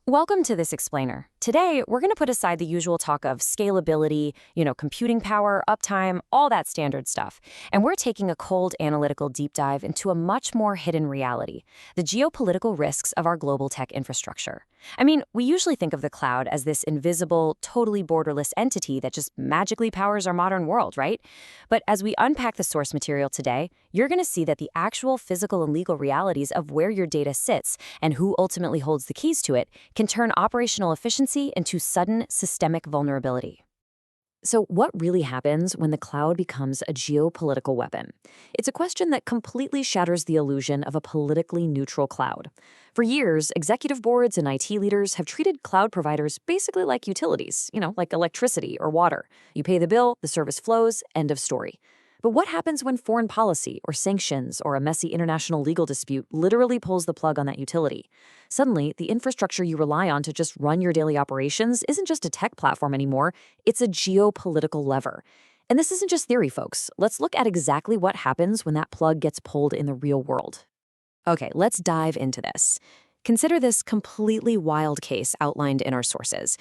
Welcome to this explainer. Today, we're going to put aside the usual talk of scalability, computing power, uptime, all that standard stuff. And we're taking a cold analytical deep dive into a much more hidden reality, the geopolitical risks of our global tech infrastructure. I mean, we usually think of the cloud as this invisible, totally borderless entity that just magically powers our modern world, right? But as we unpack the source material today, you're going to see that the actual physical and legal realities of where your data sits and who ultimately holds the keys to it can turn operational efficiency into sudden systemic vulnerability. So what really happens when the cloud becomes a geopolitical weapon? It's a question that completely shatters the illusion of a politically neutral cloud. For years, executive boards and IT leaders have treated cloud providers basically like utilities, like electricity or water. You pay the bill, the service flows, end of story. But what happens when foreign policy or sanctions or a messy international legal dispute literally pulls the plug on that utility? Suddenly, the infrastructure you rely on to just run your daily operations isn't just a tech platform anymore, it's a geopolitical lever. And this isn't just theory, folks. Let's look at exactly what happens when that plug gets pulled in the real world. Okay, let's dive into this. Consider this completely wild case outlined in our sources.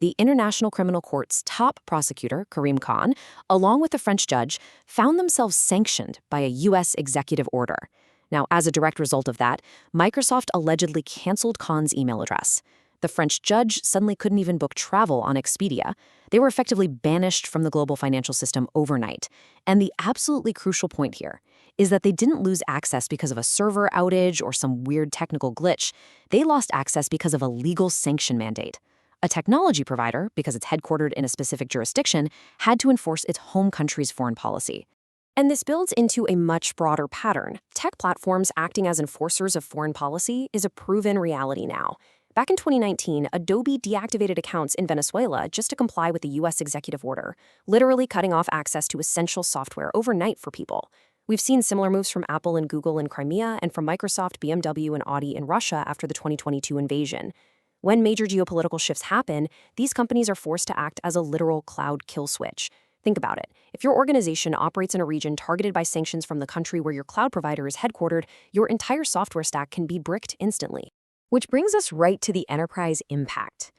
The International Criminal Court's top prosecutor, Karim Khan, along with the French judge, found themselves sanctioned by a U.S. executive order. Now, as a direct result of that, Microsoft allegedly canceled Khan's email address. The French judge suddenly couldn't even book travel on Expedia. They were effectively banished from the global financial system overnight. And the absolutely crucial point here is that they didn't lose access because of a server outage or some weird technical glitch. They lost access because of a legal sanction mandate. A technology provider, because it's headquartered in a specific jurisdiction, had to enforce its home country's foreign policy. And this builds into a much broader pattern. Tech platforms acting as enforcers of foreign policy is a proven reality now. Back in 2019, Adobe deactivated accounts in Venezuela just to comply with the U.S. executive order, literally cutting off access to essential software overnight for people. We've seen similar moves from Apple and Google in Crimea and from Microsoft, BMW, and Audi in Russia after the 2022 invasion. When major geopolitical shifts happen, these companies are forced to act as a literal cloud kill switch. Think about it. If your organization operates in a region targeted by sanctions from the country where your cloud provider is headquartered, your entire software stack can be bricked instantly. Which brings us right to the enterprise impact.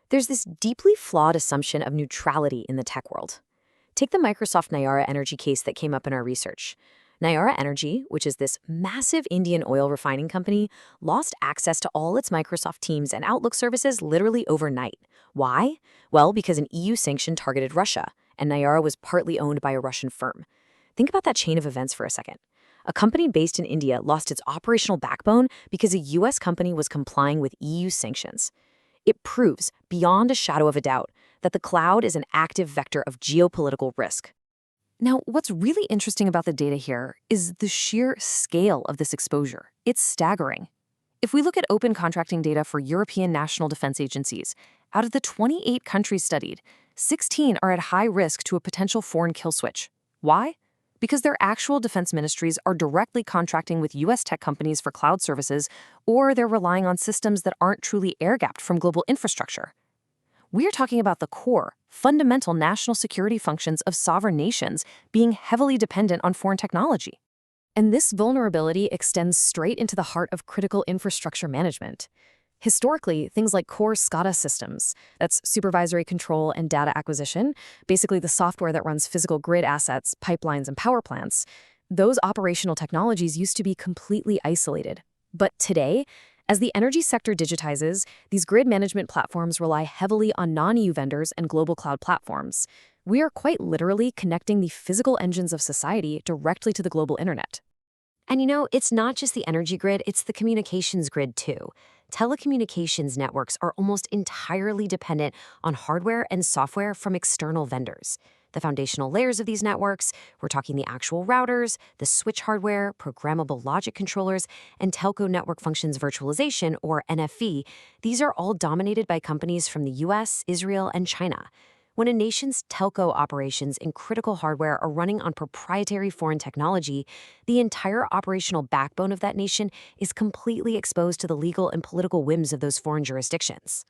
There's this deeply flawed assumption of neutrality in the tech world. Take the Microsoft Nayara Energy case that came up in our research. Nayara Energy, which is this massive Indian oil refining company, lost access to all its Microsoft Teams and Outlook services literally overnight. Why? Well, because an EU sanction targeted Russia, and Nayara was partly owned by a Russian firm. Think about that chain of events for a second. A company based in India lost its operational backbone because a US company was complying with EU sanctions. It proves, beyond a shadow of a doubt, that the cloud is an active vector of geopolitical risk. Now, what's really interesting about the data here is the sheer scale of this exposure. It's staggering. If we look at open contracting data for European national defense agencies, out of the 28 countries studied, 16 are at high risk to a potential foreign kill switch. Why? Because their actual defense ministries are directly contracting with U.S. tech companies for cloud services, or they're relying on systems that aren't truly air-gapped from global infrastructure. We're talking about the core, fundamental national security functions of sovereign nations being heavily dependent on foreign technology. And this vulnerability extends straight into the heart of critical infrastructure management. Historically, things like core SCADA systems, that's supervisory control and data acquisition, basically the software that runs physical grid assets, pipelines, and power plants, those operational technologies used to be completely isolated. But today, as the energy sector digitizes, these grid management platforms rely heavily on non-EU vendors and global cloud platforms. We are quite literally connecting the physical engines of society directly to the global internet. And it's not just the energy grid, it's the communications grid too. Telecommunications networks are almost entirely dependent on hardware and software from external vendors. The foundational layers of these networks, we're talking the actual routers, the switch hardware, programmable logic controllers, and telco network functions virtualization, or NFV, these are all dominated by companies from the US, Israel, and China. When a nation's telco operations and critical hardware are running on proprietary foreign technology, the entire operational backbone of that nation is completely exposed to the legal and political whims of those foreign jurisdictions.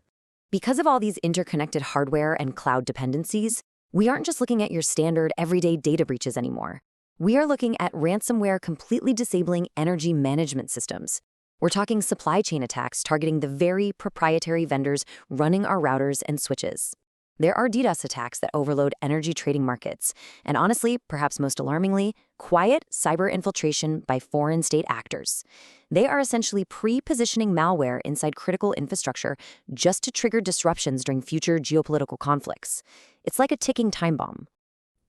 Because of all these interconnected hardware and cloud dependencies, we aren't just looking at your standard everyday data breaches anymore. We are looking at ransomware completely disabling energy management systems. We're talking supply chain attacks targeting the very proprietary vendors running our routers and switches. There are DDoS attacks that overload energy trading markets, and honestly, perhaps most alarmingly, quiet cyber infiltration by foreign state actors. They are essentially pre-positioning malware inside critical infrastructure just to trigger disruptions during future geopolitical conflicts. It's like a ticking time bomb.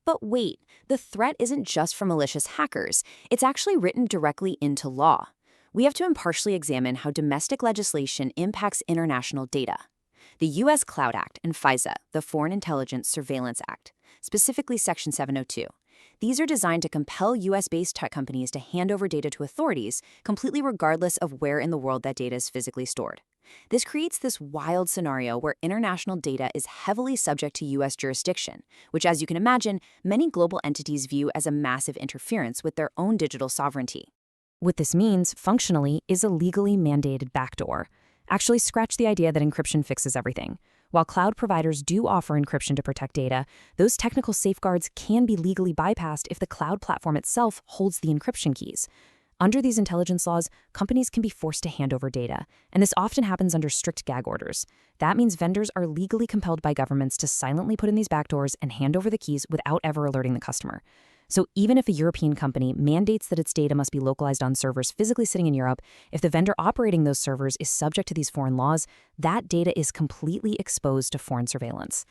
But wait, the threat isn't just from malicious hackers. It's actually written directly into law. We have to impartially examine how domestic legislation impacts international data. The U.S. Cloud Act and FISA, the Foreign Intelligence Surveillance Act, specifically Section 702. These are designed to compel U.S.-based tech companies to hand over data to authorities, completely regardless of where in the world that data is physically stored. This creates this wild scenario where international data is heavily subject to U.S. jurisdiction, which, as you can imagine, many global entities view as a massive interference with their own digital sovereignty. What this means, functionally, is a legally mandated backdoor. Actually, scratch the idea that encryption fixes everything. While cloud providers do offer encryption to protect data, those technical safeguards can be legally bypassed if the cloud platform itself holds the encryption keys. Under these intelligence laws, companies can be forced to hand over data, and this often happens under strict gag orders. That means vendors are legally compelled by governments to silently put in these backdoors and hand over the keys without ever alerting the customer. So even if a European company mandates that its data must be localized on servers physically sitting in Europe, if the vendor operating those servers is subject to these foreign laws, that data is completely exposed to foreign surveillance.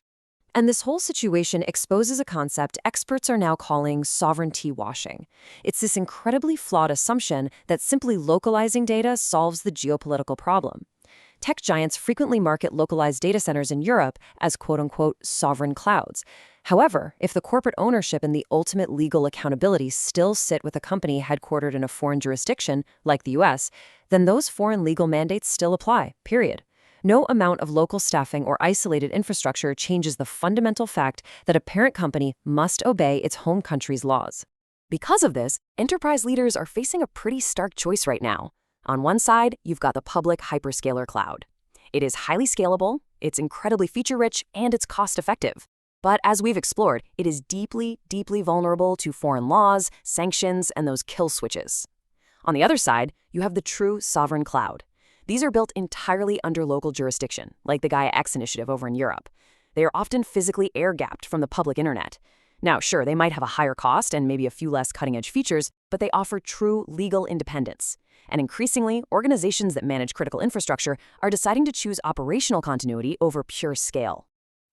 And this whole situation exposes a concept experts are now calling sovereignty washing. It's this incredibly flawed assumption that simply localizing data solves the geopolitical problem. Tech giants frequently market localized data centers in Europe as quote-unquote sovereign clouds. However, if the corporate ownership and the ultimate legal accountability still sit with a company headquartered in a foreign jurisdiction, like the US, then those foreign legal mandates still apply, period. No amount of local staffing or isolated infrastructure changes the fundamental fact that a parent company must obey its home country's laws. Because of this, enterprise leaders are facing a pretty stark choice right now. On one side, you've got the public hyperscaler cloud. It is highly scalable, it's incredibly feature-rich, and it's cost-effective. But as we've explored, it is deeply, deeply vulnerable to foreign laws, sanctions, and those kill switches. On the other side, you have the true sovereign cloud. These are built entirely under local jurisdiction, like the Gaia X initiative over in Europe. They are often physically air-gapped from the public internet. Now, sure, they might have a higher cost and maybe a few less cutting-edge features, but they offer true legal independence. And increasingly, organizations that manage critical infrastructure are deciding to choose operational continuity over pure scale.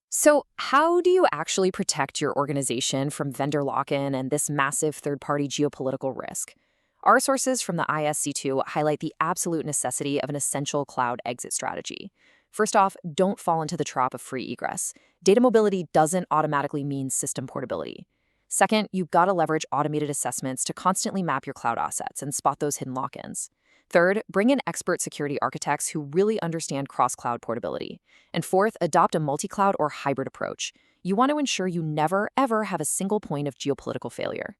So how do you actually protect your organization from vendor lock-in and this massive third-party geopolitical risk? Our sources from the ISC2 highlight the absolute necessity of an essential cloud exit strategy. First off, don't fall into the trap of free egress. Data mobility doesn't automatically mean system portability. Second, you've got to leverage automated assessments to constantly map your cloud assets and spot those hidden lock-ins. Third, bring in expert security architects who really understand cross-cloud portability. And fourth, adopt a multi-cloud or hybrid approach. You want to ensure you never, ever have a single point of geopolitical failure.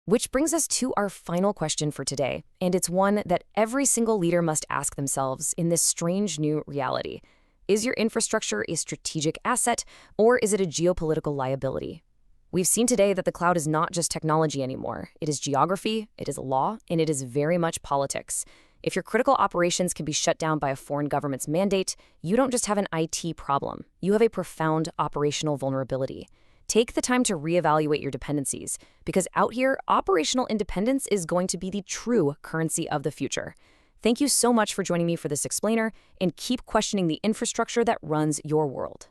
Which brings us to our final question for today, and it's one that every single leader must ask themselves in this strange new reality. Is your infrastructure a strategic asset, or is it a geopolitical liability? We've seen today that the cloud is not just technology anymore. It is geography, it is law, and it is very much politics. If your critical operations can be shut down by a foreign government's mandate, you don't just have an IT problem. You have a profound operational vulnerability. Take the time to reevaluate your dependencies, because out here, operational independence is going to be the true currency of the future. Thank you so much for joining me for this explainer, and keep questioning the infrastructure that runs your world.